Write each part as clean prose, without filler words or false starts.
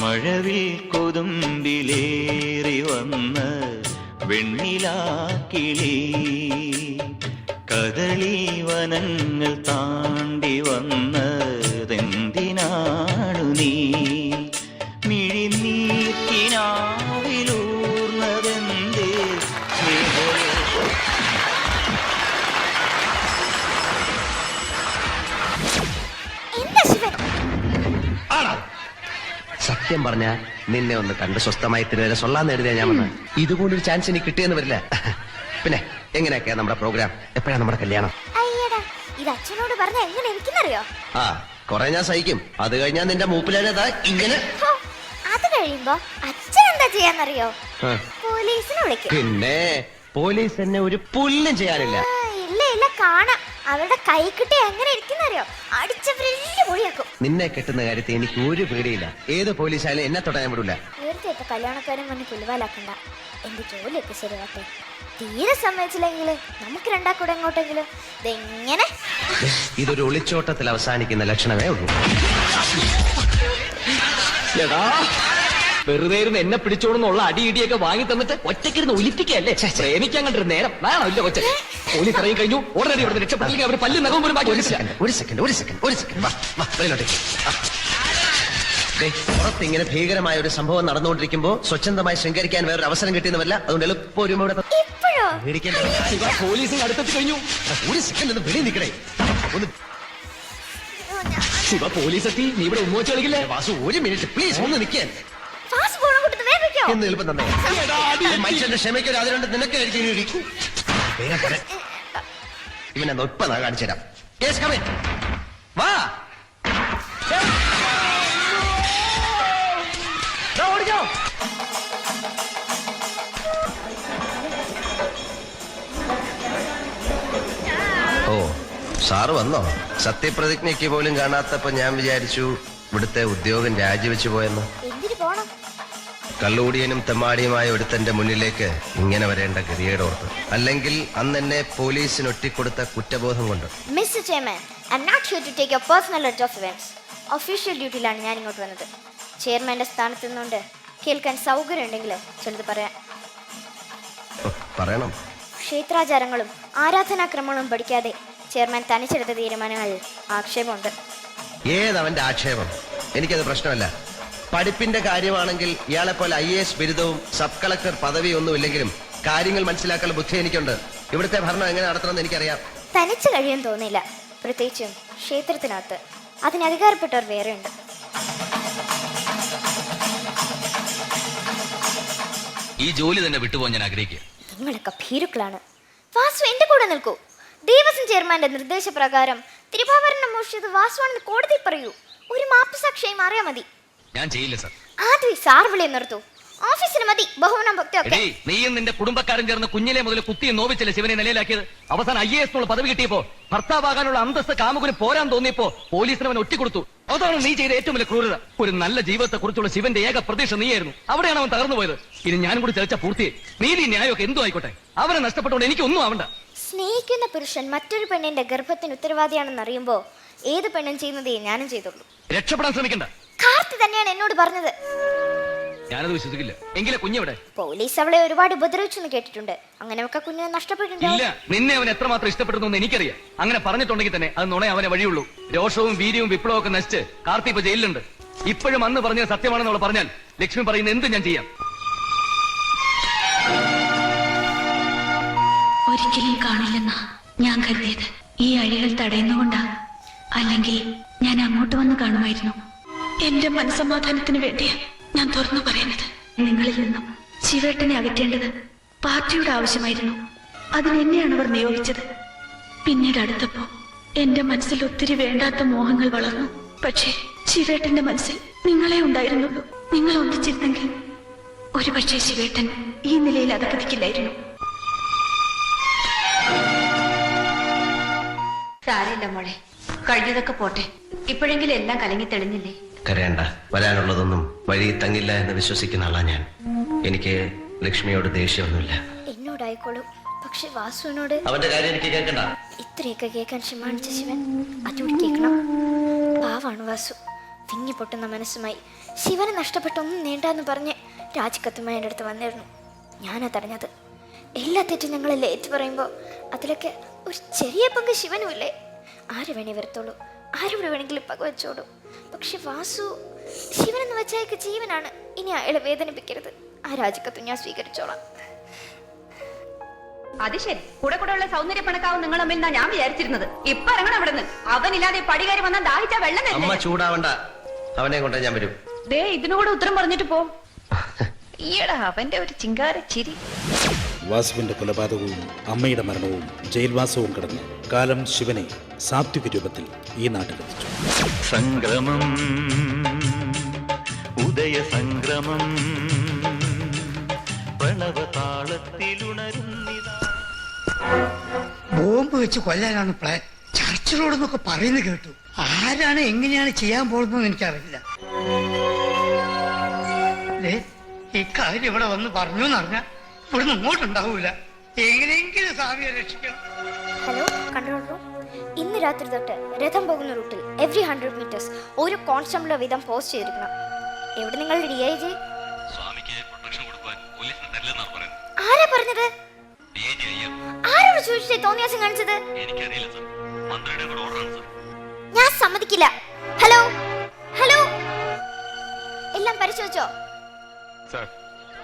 മഴവിൽ കൊതുമ്പിലേറി വന്ന് വെണ്ണിലാക്കിളി കദളി വനങ്ങൾ താണ്ടി വന്നതെന്തിനാണു നീ മിഴിനീർക്കിനാവിലൂർന്നതെന്തേ സത്യം പറഞ്ഞ നിന്നെ ഒന്ന് കണ്ട് സ്വസ്ഥമായി തിരുവരെ സൊല്ലാൻ നേടിയാ ഞാൻ വന്നത്. ഇതുപോലൊരു ചാൻസ് എനിക്ക് കിട്ടിയെന്ന് വരില്ല. പിന്നെ എങ്ങനെയൊക്കെയാ നമ്മുടെ പ്രോഗ്രാം? എപ്പോഴാ നമ്മുടെ കല്യാണം? ഇത് അച്ഛനോട് പറഞ്ഞ എങ്ങനെ ഇരിക്കുന്നറിയോ? ആ കൊറേ ഞാൻ സഹിക്കും. അത് കഴിഞ്ഞാൽ നിന്റെ മൂപ്പിലേതാ ഇങ്ങനെ. അത് കഴിയുമ്പോ അച്ഛൻ എന്താ ചെയ്യാന്നറിയോ? പോലീസിനെ വിളിക്കും. പിന്നെ പോലീസ് എന്നെ ഒരു പുല്ലും ചെയ്യാനില്ല. ഇല്ല കാണാം. അവരുടെ കൈ കിട്ടി എങ്ങനെ ഇരിക്കുന്നറിയോ? അടിച്ചവരെല്ലാം പൊളിയാക്കും. നിന്നെ കെട്ടുന്ന കാര്യത്തിൽ എനിക്ക് ഒരു പേടിയില്ല. ഏത് പോലീസായാലും എന്നെ തൊടാൻ വിടില്ല. നേരത്തെ കല്യാണക്കാരൻ വന്ന് പുലിവാലാക്കണ്ട. എന്റെ ജോലിയൊക്കെ ശരിയാട്ടെ. തീരെ സമ്മതിച്ചില്ലെങ്കിൽ നമുക്ക് രണ്ടാക്കൂടെ എങ്ങോട്ടെങ്കിലും ഇതെങ്ങനെ. ഇതൊരു ഒളിച്ചോട്ടത്തിൽ അവസാനിക്കുന്ന ലക്ഷണമേ ഉള്ളൂ. വെറുതെ ഇരുന്ന് എന്നെ പിടിച്ചോടുന്നുള്ള അടിയിടിയൊക്കെ വാങ്ങി തന്നിട്ട് ഒറ്റക്കിരുന്ന് ഒലിപ്പിക്കല്ലേ? പ്രേമിക്കാൻ കണ്ടൊരു നേരം വേണോ? ഇല്ല കൊച്ചെ പോലീസ് ഇറങ്ങി കഴിഞ്ഞു. ഉടനടി ഇവിടെ രക്ഷപ്പെട്ടില്ലെങ്കിൽ അവർ പല്ല് നഖവും പോലും ബാക്കി. ഒരു സെക്കൻഡ് പുറത്ത് ഇങ്ങനെ ഭീകരമായ ഒരു സംഭവം നടന്നുകൊണ്ടിരിക്കുമ്പോ സ്വച്ഛന്തമായി ശൃംഗരിക്കാൻ വേറൊരു അവസരം കിട്ടിയെന്നല്ല. അതുകൊണ്ട് എളുപ്പം ഒരു പോലീസിന് അടുത്തെത്തി കഴിഞ്ഞു. ഒരു സെക്കൻഡ് ഒന്ന് വെളി നിൽക്കണേ. ഒന്ന് ശിവ പോലീസ് എത്തി. നീ ഇവിടെ ഉമ്മ വെച്ച് കളിക്കില്ലേ? വാസു ഒരു മിനിറ്റ് പ്ലീസ് ഒന്ന് നിൽക്കാൻ. എളുപ്പം തന്നെ മനുഷ്യന്റെ ക്ഷമയ്ക്കൊരു അതിലുണ്ട്. നിനക്ക് ഇവനെ ഇപ്പൊ കാണിച്ചു തരാം. വാ ഓടിക്കോ. ഓ സാറ് വന്നോ? സത്യപ്രതിജ്ഞയ്ക്ക് പോലും കാണാത്തപ്പോ ഞാൻ വിചാരിച്ചു ഇവിടുത്തെ ഉദ്യോഗം രാജിവെച്ചു പോയെന്ന്. കള്ളുകൂടിയനും തെമ്മാടിയുമായ ഒരുത്തന്റെ മുന്നിലേക്ക് ഇങ്ങനെ വരേണ്ട ഗതികേടോർത്ത്. അല്ലെങ്കിൽ അന്ന് എന്നെ പോലീസിന് ഒറ്റിക്കൊടുത്ത കുറ്റബോധം കൊണ്ട്. Mister chairman, I am not here to take your personal letter of events. Official ഡ്യൂട്ടിയിലാണ് ഞാൻ ഇങ്ങോട്ട് വന്നത്. ചെയർമാന്റെ സ്ഥാനത്ത് നിന്നുകൊണ്ട് കേൾക്കാൻ സൗകര്യം ഉണ്ടെങ്കിൽ ചിലത് പറയണം. ക്ഷേത്രാചാരങ്ങളും ആരാധനാക്രമങ്ങളും പഠിക്കാതെ ചെയർമാൻ തനിച്ചെടുത്ത തീരുമാനങ്ങളിൽ ആക്ഷേപമുണ്ട്. ഏതവന്റെ ആക്ഷേപം? എനിക്കത് പ്രശ്നമല്ല. പഠിപ്പിന്റെ കാര്യമാണെങ്കിൽ ഇയാളെ പോലെ IAS ബിരുദവും സബ് കളക്ടർ പദവിയൊന്നും ഇല്ലെങ്കിലും കാര്യങ്ങൾ മനസ്സിലാക്കാൻ ബുദ്ധി എനിക്കുണ്ട്. ഇവിടുത്തെ ഭരണം എങ്ങനെ നടത്തണമെന്ന് എനിക്കറിയാം. തനിച്ച് കഴിയാൻ തോന്നില്ല, പ്രത്യേകിച്ചും ക്ഷേത്രത്തിനകത്ത്. അതിന് അധികാരപ്പെട്ടവർ വേറെയുണ്ട്. ഈ ജോലി തന്നെ വിട്ടുപോകാൻ ഞാൻ ആഗ്രഹിക്കുക. നിങ്ങളൊക്കെ ഭീരുക്കളാണ്. വാസു എന്റെ കൂടെ നിൽക്കൂ. ദേവസ്വം ചെയർമാന്റെ നിർദ്ദേശപ്രകാരം തിരുവാഭരണം മോഷ്ടിച്ചത് വാസുവാണെന്ന് കോടതി പറയൂ. ഒരു മാപ്പ് സാക്ഷിയായി മാറിയാ മതി. ഞാൻ ചെയ്യില്ല സർ. ആദ്യം സാർ വിളിയെ നിർത്തൂ. ഓഫീസിന് മതി ബഹുമാനം ഭക്തി. നീയും നിന്റെ കുടുംബക്കാരൻ ചേർന്ന് കുഞ്ഞിലെ മുതൽ കുത്തിയെ നോവിച്ചില്ല ശിവനെ നിലയിലാക്കിയത്. അവസാനം IAS എന്നുള്ള പദവി കിട്ടിയപ്പോ ഭർത്താവാകാനുള്ള അന്തസ്സ് കാമുകന് പോരാൻ തോന്നിയപ്പോ പോലീസിന് അവൻ ഒറ്റിക്കൊടുത്തു. അതാണ് നീ ചെയ്ത ഏറ്റവും വലിയ ക്രൂരത. ഒരു നല്ല ജീവിതത്തെ കുറിച്ചുള്ള ശിവന്റെ ഏക പ്രതീക്ഷ നീയായിരുന്നു. അവിടെയാണ് അവൻ തകർന്നു പോയത്. ഇനി ഞാനും കൂടി ചർച്ച പൂർത്തിയായി. നീതി ന്യായമൊക്കെ എന്തോ ആയിക്കോട്ടെ, അവനെ നഷ്ടപ്പെട്ടുകൊണ്ട് എനിക്കൊന്നും ആവണ്ട. സ്നേഹിക്കുന്ന പുരുഷൻ മറ്റൊരു പെണ്ണിന്റെ ഗർഭത്തിന് ഉത്തരവാദിയാണെന്ന് അറിയുമ്പോ ഏത് പെണ്ണും ചെയ്യുന്നതേ ഞാനും ചെയ്തുള്ളൂ. രക്ഷപ്പെടാൻ ശ്രമിക്കണ്ട. കാർത്തി തന്നെയാണ് എന്നോട് പറഞ്ഞത്. ഞാനത് വിശ്വസിക്കില്ല. എങ്കിലെ കുഞ്ഞെവിടെ? പോലീസ് അവളെ ഒരുപാട് ഉപദ്രവിച്ചെന്ന് കേട്ടിട്ടുണ്ട്. അങ്ങനെയൊക്കെ കുഞ്ഞിനെ നഷ്ടപ്പെട്ടിട്ടുണ്ട്. ഇല്ല, നിന്നെ അവൻ എത്രമാത്രം ഇഷ്ടപ്പെടുന്നു എന്ന് എനിക്കറിയാം. അങ്ങനെ പറഞ്ഞിട്ടുണ്ടെങ്കിൽ തന്നെ അത് നുണ അവനെ വഴിയുള്ളൂ. രോഷവും വീര്യവും വിപ്ലവവും ഒക്കെ നശിച്ച് കാർത്തി ഇപ്പൊ ജയിലിലുണ്ട്. ഇപ്പോഴും അന്ന് പറഞ്ഞത് സത്യമാണെന്ന് അവൾ പറഞ്ഞാൽ ലക്ഷ്മി പറയുന്ന എന്ത് ഞാൻ ചെയ്യാം. ഒരിക്കലും കാണില്ലെന്നാ ഞാൻ കരുതിയത്. ഈ അഴികൾ തടയുന്നുകൊണ്ടാ. അല്ലെങ്കിൽ ഞാൻ അങ്ങോട്ട് വന്ന് കാണുമായിരുന്നു. എന്റെ മനസ്സമാധാനത്തിന് വേണ്ടിയാ ഞാൻ തുറന്നു പറയുന്നത്. നിങ്ങളിൽ നിന്നും ശിവേട്ടനെ അകറ്റേണ്ടത് പാർട്ടിയുടെ ആവശ്യമായിരുന്നു. അതിനെന്നെയാണ് അവർ നിയോഗിച്ചത്. പിന്നീട് അടുത്തപ്പോ എന്റെ മനസ്സിൽ ഒത്തിരി വേണ്ടാത്ത മോഹങ്ങൾ വളർന്നു. പക്ഷേ ശിവേട്ടന്റെ മനസ്സിൽ നിങ്ങളെ ഉണ്ടായിരുന്നുള്ളൂ. നിങ്ങൾ ഒന്നിച്ചിരുന്നെങ്കിൽ ഒരുപക്ഷെ ശിവേട്ടൻ ഈ നിലയിൽ അധപതിക്കില്ലായിരുന്നു. സാരമില്ല മോളെ, കഴിഞ്ഞതൊക്കെ പോട്ടെ. ഇപ്പോഴെങ്കിലും എല്ലാം കലങ്ങി തെളിഞ്ഞില്ലേ? കരയണ്ട. വരാനുള്ളതൊന്നും വഴി തങ്ങില്ല എന്ന് വിശ്വസിക്കുന്ന ആളാ ഞാൻ. എനിക്ക് ലക്ഷ്മിയോട് ദേഷ്യമൊന്നുമില്ല. എന്നോടായിക്കോളൂ, പക്ഷെ വാസുവിനോട്. അവന്റെ കാര്യം എനിക്ക് കേൾക്കണ്ട. ഇത്രയൊക്കെ കേൾക്കാൻ ക്ഷമാണിച്ച ശിവൻ അതുകൂടി കേൾക്കണം. പാവാണ് വാസു. തിങ്ങി പൊട്ടുന്ന മനസ്സുമായി ശിവനെ നഷ്ടപ്പെട്ടൊന്നും നീണ്ടാന്ന് പറഞ്ഞ് രാജിക്കത്തുമായി എൻ്റെ അടുത്ത് വന്നിരുന്നു. ഞാനതറിഞ്ഞത്. എല്ലാ തെറ്റും ഞങ്ങളെല്ലാം ഏറ്റു പറയുമ്പോൾ അതിലൊക്കെ ഒരു ചെറിയ പങ്ക് ശിവനുമില്ലേ. ആര് വേണേ വരത്തോളൂ, ആരോട് വേണമെങ്കിലും പകവച്ചോളൂ. പക്ഷെ വാസു ശിവനെന്ന് വെച്ചാൽ ജീവനാണ്. ഇനി അയാളെ വേദനിപ്പിക്കരുത്. ആ രാജിക്കത്തും ഞാൻ സ്വീകരിച്ചോളാം. അത് ശരി, കൂടെ കൂടെ ഉള്ള സൗന്ദര്യ പണക്കാവും നിങ്ങൾ തമ്മിൽ ഞാൻ വിചാരിച്ചിരുന്നത്. ഇപ്പൊ ഇറങ്ങണം അവിടെ നിന്ന്. അവനില്ലാതെ പടികാരി വന്നാൽ ദാഹിച്ച വെള്ളം അമ്മ ചൂടാവണ്ട, അവനെ കൊണ്ടേ ഞാൻ വരും. ദേ ഇതിനുകൂടെ ഉത്തരം പറഞ്ഞിട്ട് പോ. ഈടാ അവന്റെ ഒരു ചിങ്കാര ചിരി. വാസുവിന്റെ കൊലപാതകവും അമ്മയുടെ മരണവും ജയിൽവാസവും കടന്ന് കാലം ശിവനെ സാത്വിക രൂപത്തിൽ ഈ നാട്ടിലെത്തിച്ചു. സംക്രമം, ഉദയ സംക്രമം, പ്രണവതാളത്തിലുണരുന്നിതാ. ബോംബ് വെച്ച് കൊല്ലാനാണ് പ്ലാൻ. ചർച്ചിലോടെന്നൊക്കെ പറയുന്നത് കേട്ടു. ആരാണ് എങ്ങനെയാണ് ചെയ്യാൻ പോകുന്നതെന്ന് എനിക്കറിയില്ല. ഇക്കാര്യം ഇവിടെ വന്ന് പറഞ്ഞു എന്നറിഞ്ഞാൽ ഇവിടുന്ന് ഇങ്ങോട്ടുണ്ടാവൂല. എങ്ങനെയെങ്കിലും സ്വാമിയെ രക്ഷിക്കണം. ഹലോ കൺട്രോൾ റൂം, ഇന്ന് രാത്രി തൊട്ട് രഥം പോകുന്ന റൂട്ടിൽ എവറി 100 മീറ്റേഴ്സ് ഒരു കോൺസ്റ്റബിൾ വീതം പോസ്റ്റ് ചെയ്തിരിക്കണം. എവിടെ നിങ്ങളുടെ DIG? ആരാ പറഞ്ഞത്? ആരോട് ചോദിച്ചേ തോന്നിയാസം കാണിച്ചത്? ഞാൻ സമ്മതിക്കില്ല. ഹലോ ഹലോ, എല്ലാം പരിശോധിച്ചോ?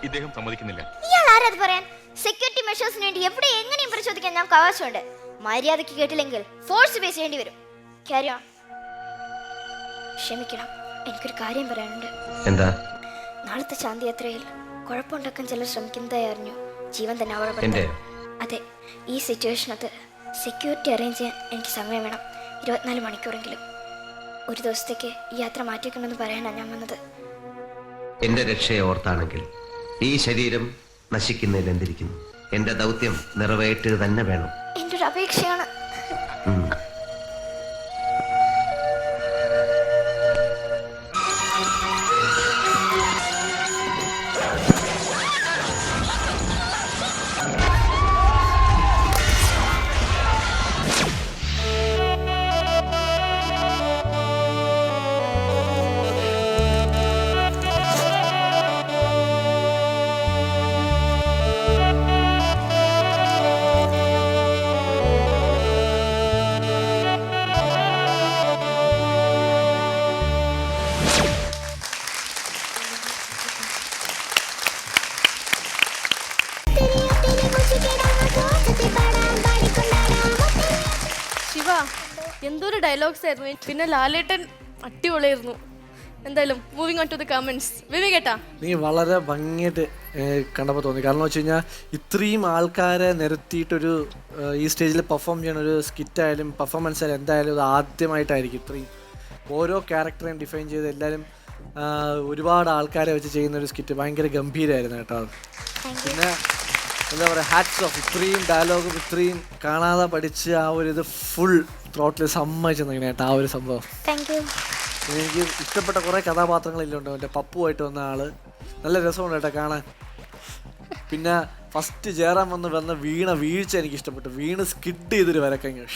ഇദ്ദേഹം സമ്മതിക്കുന്നില്ല. ഇയാൾ ആരാത് പറയാൻ? സെക്യൂരിറ്റി മെഷേഴ്സിന് വേണ്ടി എവിടെ എങ്ങനെയും പരിശോധിക്കാൻ ഞങ്ങൾക്ക് അവകാശമുണ്ട്. മര്യാദയ്ക്ക് കേട്ടില്ലെങ്കിൽ ഫോഴ്സ് ബേസ് ചെയ്യേണ്ടി വരും. Carry on. ക്ഷമിക്കണം, എനിക്കൊരു കാര്യം പറയാനുണ്ട്. എന്താ? നാളത്തെ ശാന്തിയാത്രയിൽ കുഴപ്പമുണ്ടാക്കാൻ ചിലർ ശ്രമിക്കുന്നതായി അറിഞ്ഞു. ജീവൻ തന്നെ അപകടപ്പെടുത്താൻ. അതെ, ഈ സിറ്റുവേഷനകത്ത് സെക്യൂരിറ്റി അറേഞ്ച് ചെയ്യാൻ എനിക്ക് സമയം വേണം. 24 മണിക്കൂറെങ്കിലും. ഒരു ദിവസത്തേക്ക് ഈ യാത്ര മാറ്റിവെക്കണമെന്ന് പറയാനാണ് ഞാൻ വന്നത്. എന്റെ രക്ഷയെ ഓർത്താണെങ്കിൽ ഈ ശരീരം നശിക്കുന്നതിൽ എന്തിരിക്കുന്നു? എന്റെ ദൗത്യം നിറവേറ്റുക തന്നെ വേണം. എൻ്റെ ഒരു അപേക്ഷയാണ്. ശിവ, എന്തൊരു ഡയലോഗ്സ് ആയിരുന്നു. പിന്നെ ലാലേട്ടൻ അടിപൊളിയായിരുന്നു. എന്തായാലും moving on to the comments. വിവേകേട്ടാ, നീ വളരെ ഭംഗിയായിട്ട് കണ്ടപ്പോൾ തോന്നി. കാരണം വെച്ച് കഴിഞ്ഞാൽ ഇത്രയും ആൾക്കാരെ നിരത്തിയിട്ടൊരു ഈ സ്റ്റേജിൽ പെർഫോം ചെയ്യണ ഒരു സ്കിറ്റായാലും പെർഫോമൻസ് ആയാലും എന്തായാലും ഇത് ആദ്യമായിട്ടായിരിക്കും. ഇത്രയും ഓരോ ക്യാരക്ടറെയും ഡിഫൈൻ ചെയ്ത് എല്ലാവരും ഒരുപാട് ആൾക്കാരെ വെച്ച് ചെയ്യുന്ന ഒരു സ്കിറ്റ് ഭയങ്കര ഗംഭീരമായിരുന്നു കേട്ടോ. പിന്നെ എന്താ പറയുക, ഹാറ്റ്സ് ഓഫ്. ഇത്രയും ഡയലോഗും ഇത്രയും കാണാതെ പഠിച്ച് ആ ഒരു ഇത് ഫുൾ ത്രോട്ടിൽ സമ്മതിച്ചു കേട്ടോ ആ ഒരു സംഭവം. എനിക്ക് ഇഷ്ടപ്പെട്ട കുറേ കഥാപാത്രങ്ങളില്ലുണ്ട്. എൻ്റെ പപ്പുമായിട്ട് വന്ന ആള് നല്ല രസമുണ്ട് കേട്ടോ കാണാൻ. പിന്നെ ഫസ്റ്റ് ജയറാം വന്ന വീഴ്ച എനിക്ക് ഇഷ്ടപ്പെട്ടു. വീണ് സ്കിഡ് ചെയ്തൊരു വരക്കങ്ങ്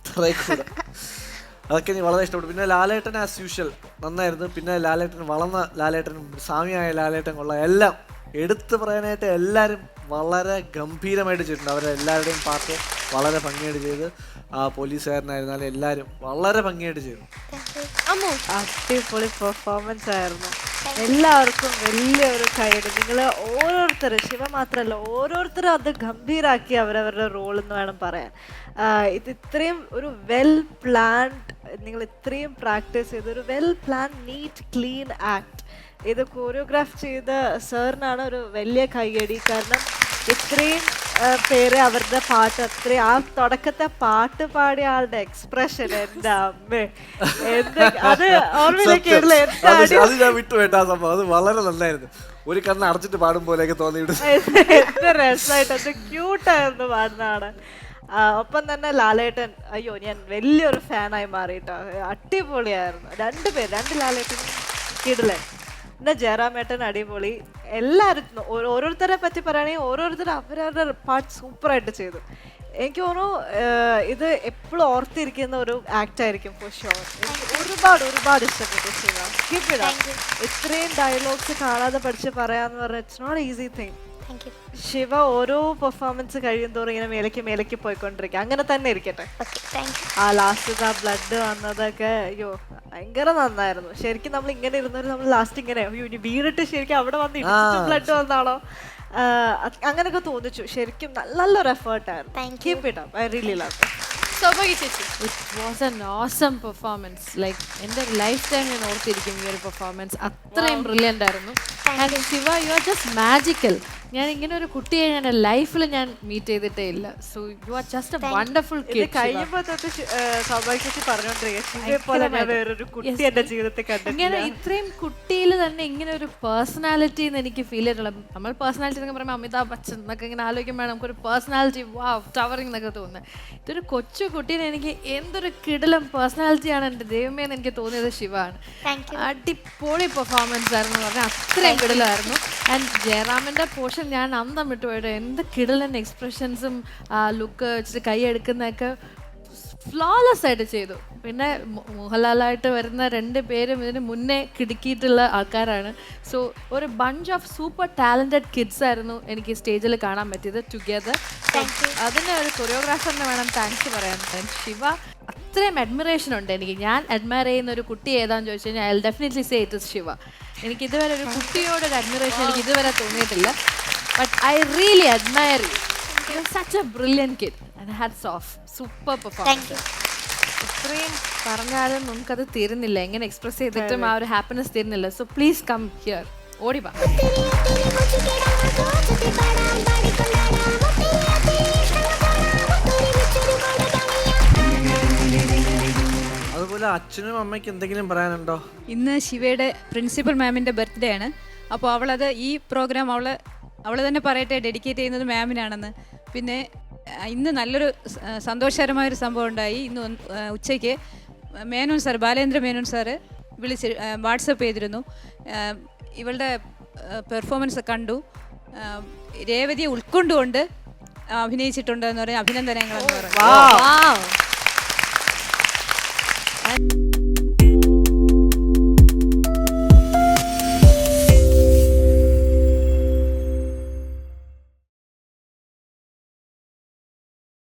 കൂടെ അതൊക്കെ എനിക്ക് വളരെ ഇഷ്ടപ്പെട്ടു. പിന്നെ ലാലേട്ടൻ ആസ് യൂഷ്വൽ നന്നായിരുന്നു. പിന്നെ ലാലേട്ടൻ വളർന്ന ലാലേട്ടനും സ്വാമിയായ ലാലേട്ടൻ കൊള്ളാം. എല്ലാം എടുത്തു പറയാനായിട്ട് എല്ലാവരും വളരെ ഗംഭീരമായിട്ട് ചെയ്തിട്ടുണ്ട്. അവരെല്ലാവരുടെയും പാർട്ട് വളരെ ഭംഗിയായിട്ട് ചെയ്ത് ആ പോലീസുകാരനായിരുന്നാലും എല്ലാവരും വളരെ ഭംഗിയായിട്ട് ചെയ്തു. അടിപൊളി പെർഫോമൻസ് ആയിരുന്നു. എല്ലാവർക്കും വലിയൊരു കൈയ്യടി. നിങ്ങൾ ഓരോരുത്തരും, ശിവ മാത്രമല്ല ഓരോരുത്തരും അത് ഗംഭീരാക്കി അവരവരുടെ റോൾ എന്ന് വേണം പറയാൻ. ഇത് ഇത്രയും ഒരു വെൽ പ്ലാൻഡ്, നിങ്ങൾ ഇത്രയും പ്രാക്ടീസ് ചെയ്ത് ഒരു well plan NEET clean act ഇത് കോറിയോഗ്രാഫ് ചെയ്ത സാറിനാണ് ഒരു വലിയ കൈയ്യടി. കാരണം ഇത്രയും പേര് അവരുടെ പാട്ട് അത്രയും ആ തുടക്കത്തെ പാട്ട് പാടിയ ആളുടെ എക്സ്പ്രഷൻ എൻ്റെ അമ്മേ അത് ഓർമ്മയിലേക്കുള്ള അത് ഞാൻ വിട്ടുപോയിട്ട ആ സംഭവം. അത് വളരെ നന്നായിരുന്നു. ഒരു കണ്ണ് അടച്ചിട്ട് പാടും പോലെയൊക്കെ തോന്നിയിട്ട് എന്ത് രസമായിട്ട് അത് ക്യൂട്ടായിരുന്നു പാടുന്നതാണ്. ഒപ്പം തന്നെ ലാലേട്ടൻ, അയ്യോ ഞാൻ വലിയൊരു ഫാനായി മാറിയിട്ടോ. അടിപൊളിയായിരുന്നു. രണ്ട് ലാലേട്ടൻ കിടിലൻ. പിന്നെ ജയറാമേട്ടൻ അടിപൊളി. എല്ലാവരും ഓരോരുത്തരെ പറ്റി പറയുകയാണെങ്കിൽ ഓരോരുത്തരും അവരവരുടെ പാട്ട് സൂപ്പറായിട്ട് ചെയ്തു. എനിക്ക് തോന്നുന്നു ഇത് എപ്പോഴും ഓർത്തിരിക്കുന്ന ഒരു ആക്ട് ആയിരിക്കും ഫോർ ഷുവർ. ഒരുപാട് ഇഷ്ടപ്പെട്ടു ശിവ. Keep it up. ഇത്രയും ഡയലോഗ്സ് കാണാതെ പഠിച്ച് പറയാന്ന് പറഞ്ഞാൽ it's not easy thing. Shiva ഓരോ പെർഫോമൻസ് കഴിയും തോറും ഇങ്ങനെ മേലേക്ക് പോയിക്കൊണ്ടിരിക്കുക. അങ്ങനെ തന്നെ ഇരിക്കട്ടെ. ആ ലാസ്റ്റ് ആ ബ്ലഡ് വന്നതൊക്കെ അയ്യോ ഭയങ്കര നന്നായിരുന്നു. ശരിക്കും നമ്മൾ ഇങ്ങനെ ഇരുന്നവര് നമ്മൾ ലാസ്റ്റ് ഇങ്ങനെ അയ്യോ ഇനി വീണിട്ട് ശരിക്കും അവിടെ വന്ന് ഇടിച്ചിട്ട് ബ്ലഡ് വന്നാണോ അങ്ങനെയൊക്കെ തോന്നിച്ചു. ശരിക്കും നല്ലൊരു എഫേർട്ടായിരുന്നു. Keep it up. I really love it. It was an awesome performance. Like എൻ്റെ ലൈഫ് ടൈം ഞാൻ ഓർത്തിരിക്കും ഈ ഒരു പെർഫോമൻസ്. അത്രയും ബ്രില്യൻ്റ് ആയിരുന്നു. And Shiva you are just magical. ഞാൻ ഇങ്ങനെ ഒരു കുട്ടിയെ ഞാൻ ലൈഫിൽ ഞാൻ മീറ്റ് ചെയ്തിട്ടേ ഇല്ല. So you are just A wonderful kid. കഴിയുമ്പോൾ തൊട്ട് സൗഭാഗ്യശ്രീ പറഞ്ഞോണ്ടിരിക്കുക ഇങ്ങനെ ഇത്രയും കുട്ടിയിൽ തന്നെ ഇങ്ങനെ ഒരു പേഴ്സണാലിറ്റി എന്ന് എനിക്ക് ഫീൽ ചെയ്തിട്ടുള്ള. നമ്മൾ പേഴ്സണാലിറ്റി എന്നൊക്കെ പറയുമ്പോൾ അമിതാഭ് ബച്ചൻ എന്നൊക്കെ ഇങ്ങനെ ആലോചിക്കുമ്പോൾ നമുക്കൊരു പേഴ്സണാലിറ്റി വാവ് ടവറിംഗ് എന്നൊക്കെ തോന്നുന്നത്. ഇതൊരു കൊച്ചു കുട്ടീനെ എനിക്ക് എന്തൊരു കിടിലം പേഴ്സണാലിറ്റിയാണ് എൻ്റെ ദൈവമേ എന്ന് എനിക്ക് തോന്നിയത് ശിവാണ്. അടിപൊളി പെർഫോമൻസ് ആയിരുന്നു പറഞ്ഞാൽ അത്രയും കിടിലായിരുന്നു. ആൻഡ് ജയറാമിൻ്റെ പോർഷൻ ഞാൻ അന്തം വിട്ടുപോയിട്ട് എന്ത് കിടിലൻ എക്സ്പ്രഷൻസും ലുക്ക് വെച്ചിട്ട് കൈ എടുക്കുന്നതൊക്കെ ഫ്ലോലെസ് ആയിട്ട് ചെയ്തു. പിന്നെ മോഹൻലാലായിട്ട് വരുന്ന 2 പേരും ഇതിന് മുന്നേ കിടുക്കിയിട്ടുള്ള ആൾക്കാരാണ്. സോ ഒരു bunch of super talented kids ആയിരുന്നു എനിക്ക് സ്റ്റേജിൽ കാണാൻ പറ്റിയത് ടുഗെദർ. അതിന് ഒരു കൊറിയോഗ്രാഫറിനെ വേണം താങ്ക്സ് പറയാൻ. ശിവ അത്രയും അഡ്മിറേഷൻ ഉണ്ട് എനിക്ക്. ഞാൻ അഡ്മയർ ചെയ്യുന്ന ഒരു കുട്ടി ഏതാന്ന് ചോദിച്ചു കഴിഞ്ഞാൽ I will definitely say it is Shiva. എനിക്ക് ഇതുവരെ ഒരു കുട്ടിയോടൊരു അഡ്മിറേഷൻ എനിക്ക് ഇതുവരെ തോന്നിയിട്ടില്ല. But I really admire you. You are such a brilliant kid and hats off. Super performance. ഇത്രയും പറഞ്ഞാലും നമുക്കത് തീരുന്നില്ല. എങ്ങനെ എക്സ്പ്രസ് ചെയ്തിട്ടും ആ ഒരു ഹാപ്പിനെസ് തീരുന്നില്ല. So please come here. ഓടിവാ. അതുപോലെ അച്ഛനും അമ്മയ്ക്ക് എന്തെങ്കിലും പറയാനുണ്ടോ? ഇന്ന് ശിവയുടെ പ്രിൻസിപ്പൽ മാമിന്റെ ബർത്ത്ഡേ ആണ്. അപ്പോൾ അവളത് ഈ പ്രോഗ്രാം അവൾ തന്നെ പറയട്ടെ ഡെഡിക്കേറ്റ് ചെയ്യുന്നത് മാമിനാണെന്ന്. പിന്നെ ഇന്ന് നല്ലൊരു സന്തോഷകരമായൊരു സംഭവം ഉണ്ടായി. ഇന്ന് ഉച്ചയ്ക്ക് മേനോൻ സാർ, ബാലേന്ദ്ര മേനോൻ സാറ് വിളിച്ച് വാട്സപ്പ് ചെയ്തിരുന്നു. ഇവളുടെ പെർഫോമൻസ് കണ്ടു, രേവതിയെ ഉൾക്കൊണ്ടുകൊണ്ട് അഭിനയിച്ചിട്ടുണ്ട് എന്ന് പറഞ്ഞ അഭിനന്ദനങ്ങളെന്ന് പറഞ്ഞു.